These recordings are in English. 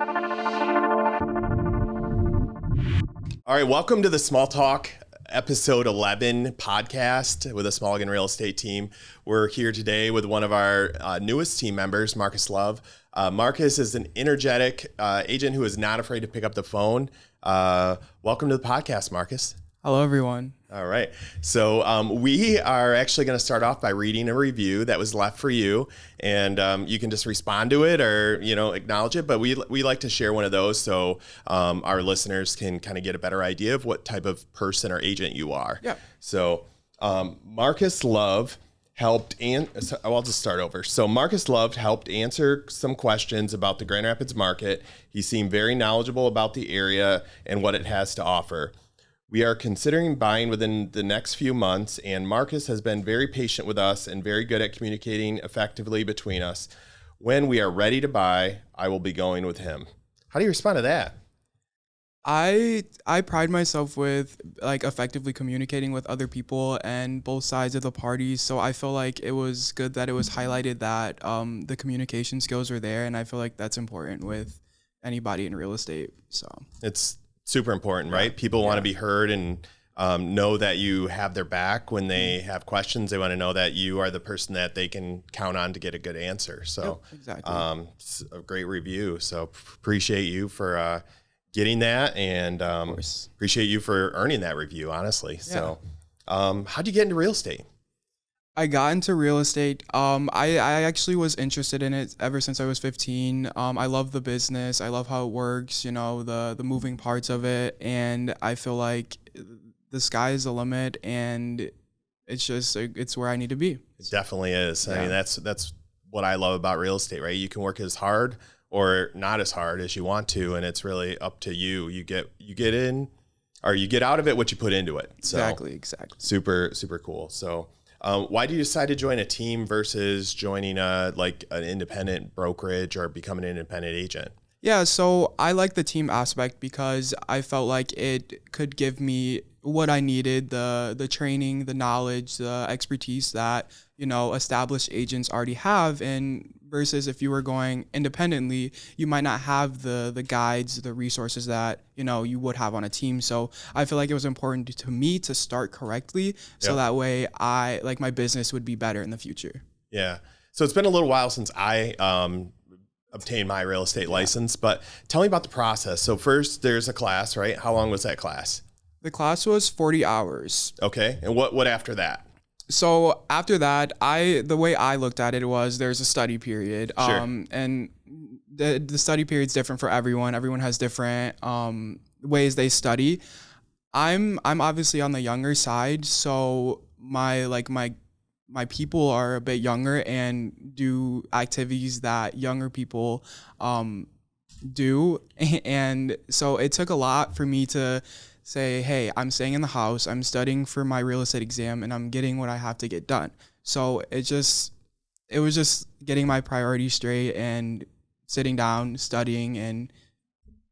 All right, welcome to the Small Talk episode 11 podcast with the Smallegan Real Estate team. We're here today with one of our newest team members, Marcus Love. Marcus is an energetic agent who is not afraid to pick up the phone. Welcome to the podcast, Marcus. Hello, everyone. All right. So we are actually going to start off by reading a review that was left for you, and you can just respond to it or, acknowledge it. But we like to share one of those so our listeners can kind of get a better idea of what type of person or agent you are. Yeah. So Marcus Love helped, I'll just start over. So Marcus Love helped answer some questions about the Grand Rapids market. He seemed very knowledgeable about the area and what it has to offer. We are considering buying within the next few months, and Marcus has been very patient with us and very good at communicating effectively between us. When we are ready to buy, I will be going with him. How do you respond to that? I pride myself with effectively communicating with other people and both sides of the parties. So I feel like it was good that it was highlighted that the communication skills were there, and I feel like that's important with anybody in real estate. So it's super important, right? People want to be heard and know that you have their back when they have questions. They want to know that you are the person that they can count on to get a good answer. So exactly. It's a great review. So appreciate you for getting that, and appreciate you for earning that review, honestly. Yeah. So how'd you get into real estate? I got into real estate. I actually was interested in it ever since I was 15. I love the business. I love how it works, the moving parts of it. And I feel like the sky is the limit, and it's where I need to be. It definitely is. Yeah. I mean, that's what I love about real estate, right? You can work as hard or not as hard as you want to, and it's really up to you. You get in, or you get out of it what you put into it. So Exactly. Super, super cool. So why do you decide to join a team versus joining an independent brokerage or becoming an independent agent? Yeah, so I like the team aspect because I felt like it could give me what I needed, the training, the knowledge, the expertise that, established agents already have. And versus if you were going independently, you might not have the guides, the resources that, you would have on a team. So I feel like it was important to me to start correctly. So that way my business would be better in the future. Yeah. So it's been a little while since I obtained my real estate license, but tell me about the process. So first there's a class, right? How long was that class? The class was 40 hours. Okay. And what after that? So after that, the way I looked at it was there's a study period. Sure. And the study period's different for everyone. Everyone has different ways they study. I'm obviously on the younger side, so my people are a bit younger and do activities that younger people do. And so it took a lot for me to say, hey, I'm staying in the house, I'm studying for my real estate exam, and I'm getting what I have to get done. So it was just getting my priorities straight and sitting down, studying, and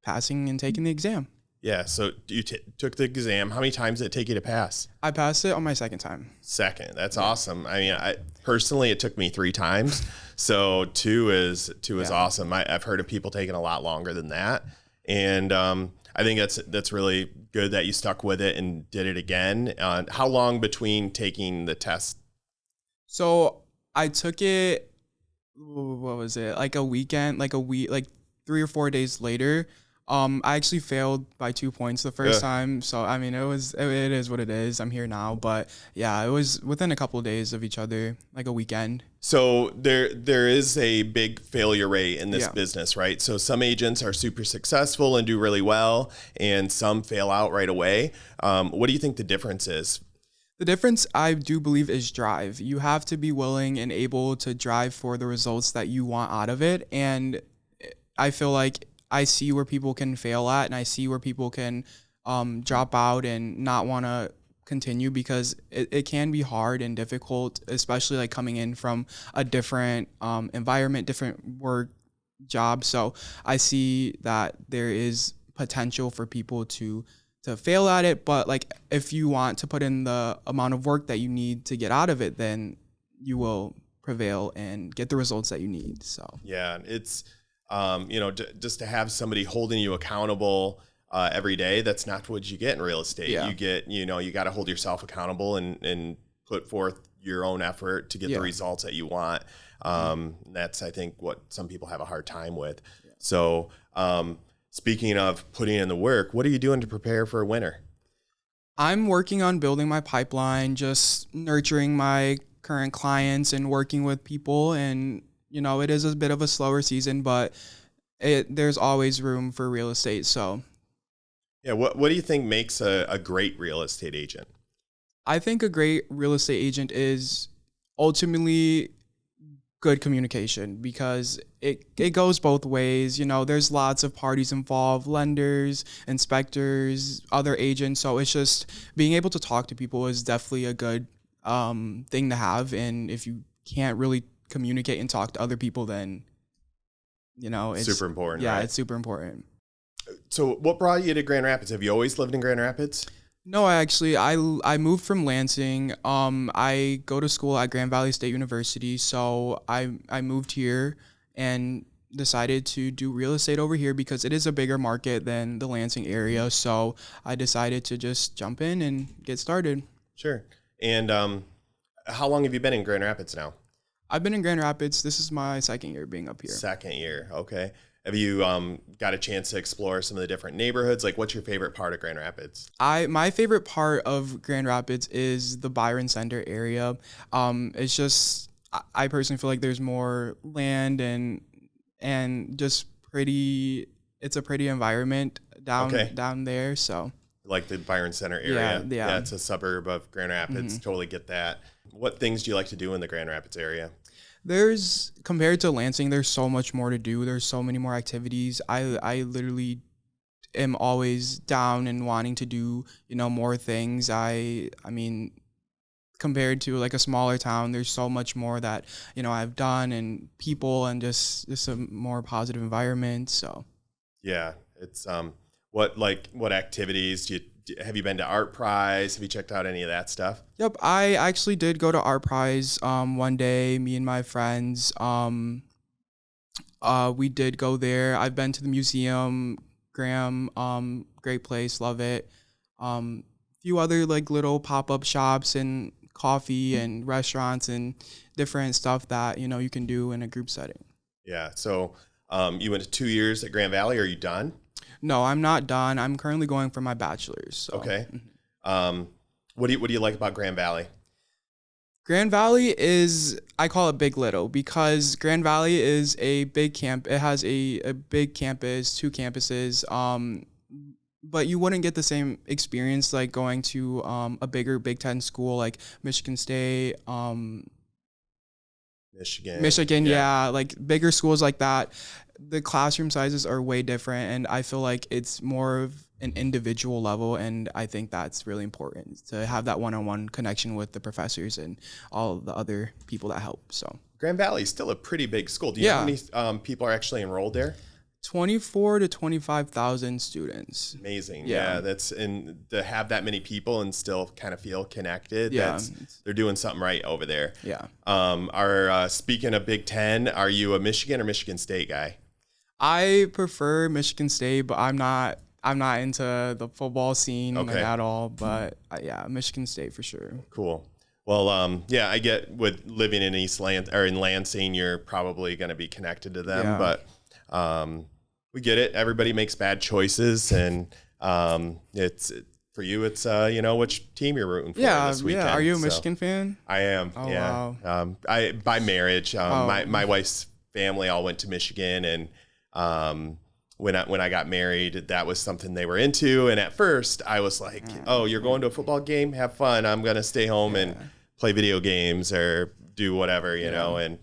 passing and taking the exam. Yeah, so you took the exam. How many times did it take you to pass? I passed it on my second time. Second, that's awesome. I mean, personally, it took me 3 times. So two is awesome. I've heard of people taking a lot longer than that. And I think that's really good that you stuck with it and did it again. How long between taking the test? So I took it, what was it? Like a weekend, like 3 or 4 days later. I actually failed by 2 points the first time. So, I mean, it is what it is. I'm here now. But yeah, it was within a couple of days of each other, like a weekend. So there is a big failure rate in this business, right? So some agents are super successful and do really well, and some fail out right away. What do you think the difference is? The difference, I do believe, is drive. You have to be willing and able to drive for the results that you want out of it. And I feel like I see where people can fail at, and I see where people can drop out and not want to continue, because it can be hard and difficult, especially like coming in from a different environment, different work job. So I see that there is potential for people to fail at it, but like if you want to put in the amount of work that you need to get out of it, then you will prevail and get the results that you need. So yeah, it's just to have somebody holding you accountable every day. That's not what you get in real estate. Yeah. You get, you got to hold yourself accountable and put forth your own effort to get the results that you want. That's, I think, what some people have a hard time with. Yeah. So speaking of putting in the work, what are you doing to prepare for winter? I'm working on building my pipeline, just nurturing my current clients and working with people. And, it is a bit of a slower season, but there's always room for real estate. So, yeah. What do you think makes a great real estate agent? I think a great real estate agent is ultimately good communication, because it goes both ways. There's lots of parties involved, lenders, inspectors, other agents. So it's just being able to talk to people is definitely a good thing to have. And if you can't really communicate and talk to other people, then, it's super important. Yeah, right? It's super important. So what brought you to Grand Rapids? Have you always lived in Grand Rapids? No, I moved from Lansing. I go to school at Grand Valley State University, so I moved here and decided to do real estate over here because it is a bigger market than the Lansing area. So I decided to just jump in and get started. Sure. And how long have you been in Grand Rapids now? I've been in Grand Rapids. This is my second year being up here. Second year. Okay. Have you got a chance to explore some of the different neighborhoods? Like, what's your favorite part of Grand Rapids? My favorite part of Grand Rapids is the Byron Center area. It's just, I personally feel like there's more land and just pretty. It's a pretty environment down there. So, like the Byron Center area. Yeah. It's a suburb of Grand Rapids. Mm-hmm. Totally get that. What things do you like to do in the Grand Rapids area? Compared to Lansing, there's so much more to do. There's so many more activities. I literally am always down and wanting to do, more things. I mean, compared to like a smaller town, there's so much more that, I've done, and people, and just a more positive environment. So, yeah, it's what activities have you been to ArtPrize? Have you checked out any of that stuff? Yep, I actually did go to ArtPrize one day, me and my friends. We did go there. I've been to the museum, Graham, great place, love it. Few other like little pop-up shops and coffee and restaurants and different stuff that, you can do in a group setting. Yeah, so you went to 2 years at Grand Valley. Are you done? No, I'm not done. I'm currently going for my bachelor's. So. Okay. What do you like about Grand Valley? Grand Valley is, I call it Big Little, because Grand Valley is a big camp. It has a big campus, 2 campuses. But you wouldn't get the same experience like going to a bigger Big Ten school like Michigan State. Michigan, yeah, like bigger schools like that. The classroom sizes are way different, and I feel like it's more of an individual level, and I think that's really important to have that one-on-one connection with the professors and all the other people that help. So Grand Valley is still a pretty big school. Do you know how many people are actually enrolled there? 24 to 25,000 students. Amazing. Yeah, and to have that many people and still kind of feel connected. Yeah, they're doing something right over there. Yeah. Speaking of Big Ten, are you a Michigan or Michigan State guy? I prefer Michigan State, but I'm not into the football scene at all. But Michigan State for sure. Cool. Well, I get with living in in Lansing, you're probably going to be connected to them, but we get it. Everybody makes bad choices, and it's for you. It's which team you're rooting for this weekend. Yeah. Are you a Michigan fan? I am. Oh, yeah. Wow. I by marriage. My wife's family all went to Michigan, and when I got married, that was something they were into. And at first, I was like, "Oh, you're going to a football game? Have fun. I'm gonna stay home and play video games or do whatever, you know." And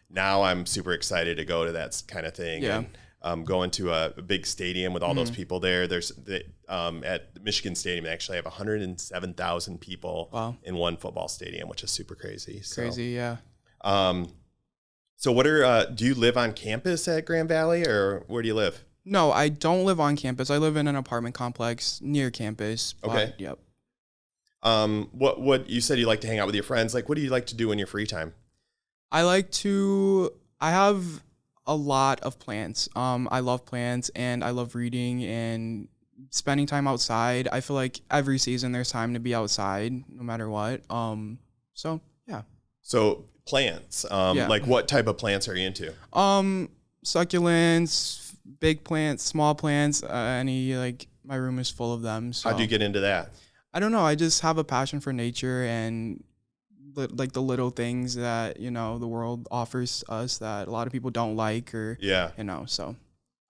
now I'm super excited to go to that kind of thing. Yeah. And going to a big stadium with all those people there. At Michigan Stadium, they actually have 107,000 people in one football stadium, which is super crazy. Crazy, yeah. So do you live on campus at Grand Valley, or where do you live? No, I don't live on campus. I live in an apartment complex near campus. Okay. Yep. What you said you like to hang out with your friends. Like, what do you like to do in your free time? I have A lot of plants. I love plants and I love reading and spending time outside. I feel like every season there's time to be outside no matter what. So yeah. So plants, Yeah. like what type of plants are you into? Succulents, big plants, small plants, any, like, my room is full of them. So How'd you get into that? I don't know. I just have a passion for nature and like the little things that, the world offers us that a lot of people don't like or, Yeah. so.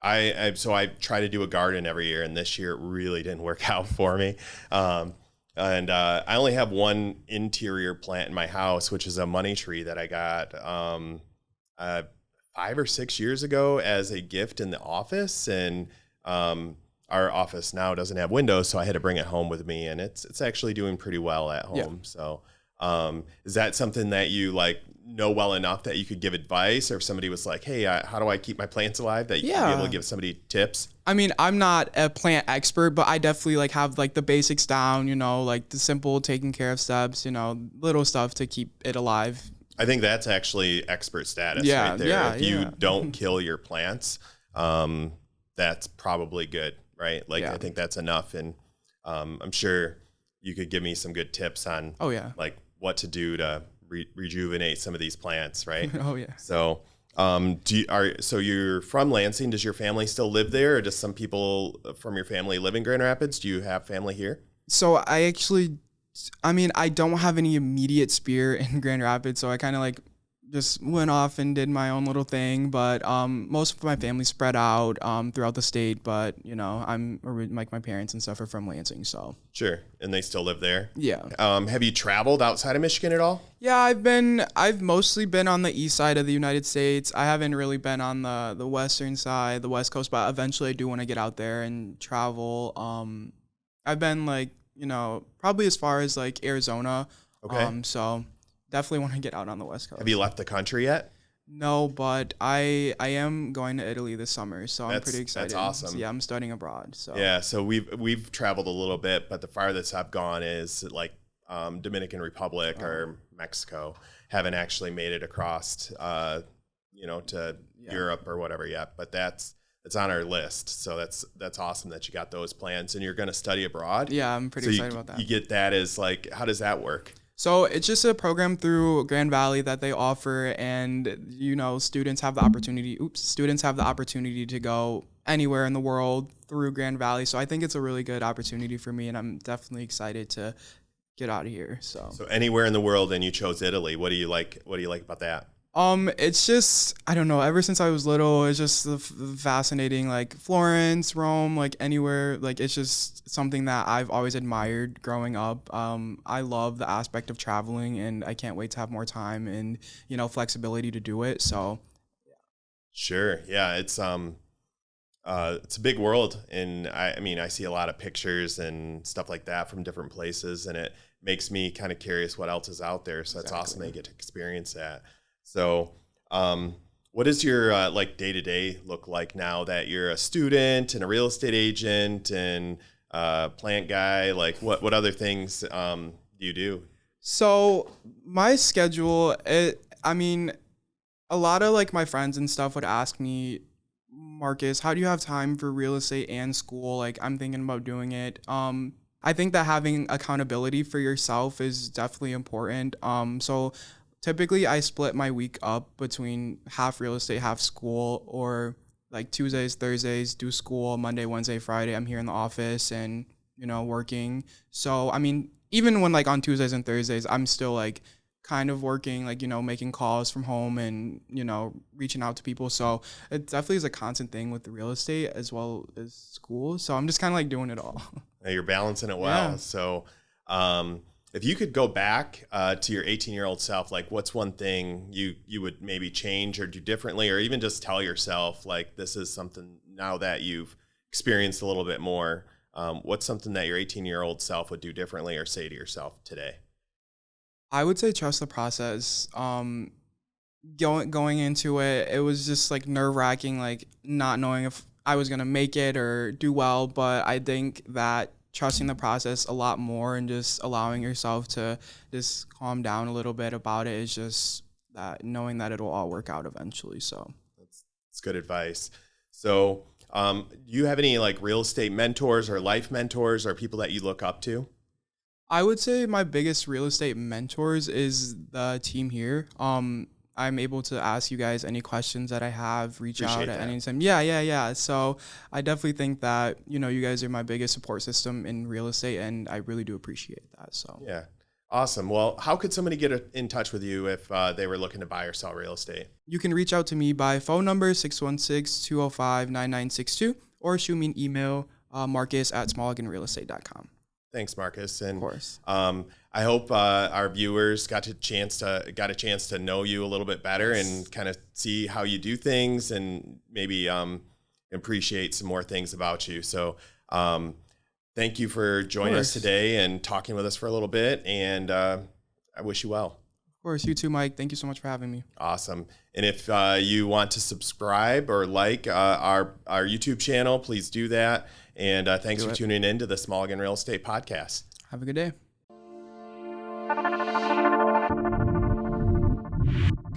I try to do a garden every year, and this year it really didn't work out for me. And I only have one interior plant in my house, which is a money tree that I got 5 or 6 years ago as a gift in the office. And our office now doesn't have windows, so I had to bring it home with me, and it's actually doing pretty well at home. Yeah. So is that something that you like know well enough that you could give advice, or if somebody was like, hey, how do I keep my plants alive, that you could be able to give somebody tips? I mean, I'm not a plant expert, but I definitely like have like the basics down, like the simple taking care of steps, little stuff to keep it alive. I think that's actually expert status right there. Yeah, if you don't kill your plants, that's probably good, right? Like, I think that's enough. And I'm sure you could give me some good tips on like what to do to rejuvenate some of these plants, right? Oh yeah. So so you're from Lansing. Does your family still live there, or does some people from your family live in Grand Rapids? Do you have family here? So I don't have any immediate spirit in Grand Rapids, so I kind of like just went off and did my own little thing. But most of my family spread out throughout the state. But I'm like my parents and stuff are from Lansing, so Sure, and they still live there. Yeah. Have you traveled outside of Michigan at all? Yeah, I've mostly been on the east side of the United States. I haven't really been on the western side, the West Coast, but eventually I do want to get out there and travel. I've been like, probably as far as like Arizona. Okay. So definitely want to get out on the West Coast. Have you left the country yet? No, but I am going to Italy this summer, so I'm pretty excited. That's awesome. So, yeah, I'm studying abroad. So yeah, so we've traveled a little bit, but the farthest I've gone is like Dominican Republic or Mexico. Haven't actually made it across, to Europe or whatever yet. But it's on our list. So that's awesome that you got those plans, and you're going to study abroad. Yeah, I'm pretty excited about that. You get that as like, how does that work? So it's just a program through Grand Valley that they offer, and students have the opportunity to go anywhere in the world through Grand Valley. So I think it's a really good opportunity for me, and I'm definitely excited to get out of here. So anywhere in the world, and you chose Italy. What do you like about that? It's just, I don't know, ever since I was little, it's just fascinating, like Florence, Rome, like anywhere, like it's just something that I've always admired growing up. I love the aspect of traveling, and I can't wait to have more time and, flexibility to do it. So Sure. Yeah. It's a big world. And I see a lot of pictures and stuff like that from different places, and it makes me kind of curious what else is out there. So It's awesome that you get to experience that. So, what does your like day-to-day look like now that you're a student and a real estate agent and plant guy? Like what other things do you do? So my schedule, a lot of like my friends and stuff would ask me, Marcus, how do you have time for real estate and school? Like, I'm thinking about doing it. I think that having accountability for yourself is definitely important. So typically I split my week up between half real estate, half school, or like Tuesdays, Thursdays, do school, Monday, Wednesday, Friday, I'm here in the office and, working. So, even when like on Tuesdays and Thursdays, I'm still like kind of working, like, making calls from home and, reaching out to people. So it definitely is a constant thing with the real estate as well as school. So I'm just kind of like doing it all. You're balancing it well. Yeah. So, if you could go back to your 18-year-old self, like what's one thing you would maybe change or do differently, or even just tell yourself, like, this is something now that you've experienced a little bit more, what's something that your 18-year-old self would do differently or say to yourself today? I would say trust the process. Going into it, it was just like nerve-wracking, like not knowing if I was going to make it or do well, but I think that trusting the process a lot more and just allowing yourself to just calm down a little bit about it is just that knowing that it'll all work out eventually. So That's It's good advice. So, do you have any like real estate mentors or life mentors or people that you look up to? I would say my biggest real estate mentors is the team here. I'm able to ask you guys any questions that I have, reach out at any time. Yeah. So I definitely think that, you guys are my biggest support system in real estate, and I really do appreciate that. So yeah. Awesome. Well, how could somebody get in touch with you if they were looking to buy or sell real estate? You can reach out to me by phone number 616-205-9962 or shoot me an email, marcus@smalleganrealestate.com. Thanks, Marcus. And of course. I hope our viewers got a chance to know you a little bit better and kind of see how you do things and maybe appreciate some more things about you. So thank you for joining us today and talking with us for a little bit. And I wish you well. Of course. You too, Mike. Thank you so much for having me. Awesome. And if you want to subscribe or like our YouTube channel, please do that. And thanks for tuning in to the Smallegan Real Estate Podcast. Have a good day.